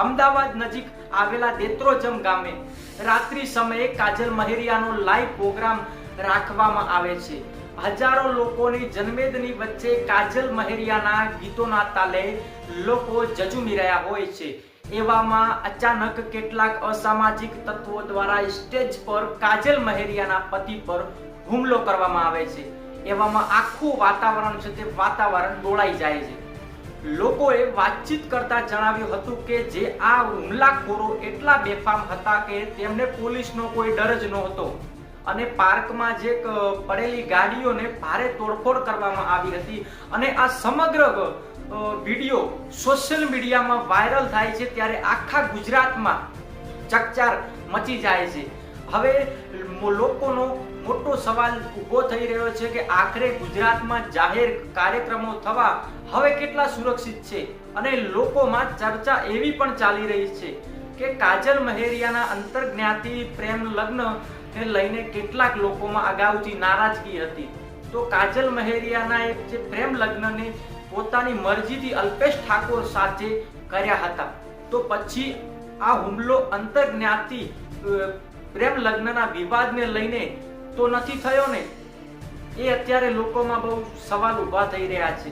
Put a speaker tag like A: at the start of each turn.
A: અમદાવાદ નજીક આવેલા દેત્રોજમ ગામે રાત્રિ સમયે કાજલ મહેરિયાનો લાઈવ પ્રોગ્રામ રાખવામાં આવે છે। હજારો લોકોની જનમેદની વચ્ચે કાજલ મહેરિયાના ગીતોના તાલે લોકો ઝઝૂમી રહ્યા હોય છે। એવામાં અચાનક કેટલાક અસામાજિક તત્વો દ્વારા સ્ટેજ પર કાજલ મહેરિયાના પતિ પર હુમલો કરવામાં આવે છે। એવામાં આખું વાતાવરણ છે તે વાતાવરણ દોડાઈ જાય છે। લોકોએ વાતચીત કરતા જણાવ્યું હતું કે જે આ હુમલાખોરો એટલા બેફામ હતા કે તેમને પોલીસનો કોઈ ડર જ નહોતો અને પાર્કમાં જે પડેલી ગાડીઓને ભારે તોડફોડ કરવામાં આવી હતી અને આ સમગ્ર વિડીયો સોશિયલ મીડિયામાં વાયરલ થાય છે ત્યારે આખા ગુજરાતમાં ચકચાર મચી જાય છે। હવે લોકોનો મોટો સવાલ ઊભો થઈ રહ્યો છે કે આખરે ગુજરાતમાં જાહેર કાર્યક્રમો થવા હવે કેટલા સુરક્ષિત છે અને લોકોમાં ચર્ચા એવી પણ ચાલી રહી છે કે કાજલ મહેરિયાના અંતરજ્ઞાતિ પ્રેમ લગ્ન ને લઈને કેટલાક લોકોમાં અગાઉથી નારાજગી હતી। તો કાજલ મહેરિયાના એક જે પ્રેમ લગ્નને પોતાની મરજીથી અલ્પેશ ઠાકોર સાથે કર્યા હતા, તો પછી આ હુમલો અંતરજ્ઞાતિ પ્રેમ લગ્નના વિવાદને લઈને તો નથી થયો ને? એ અત્યારે લોકોમાં બહુ સવાલ ઊભા થઈ રહ્યા છે।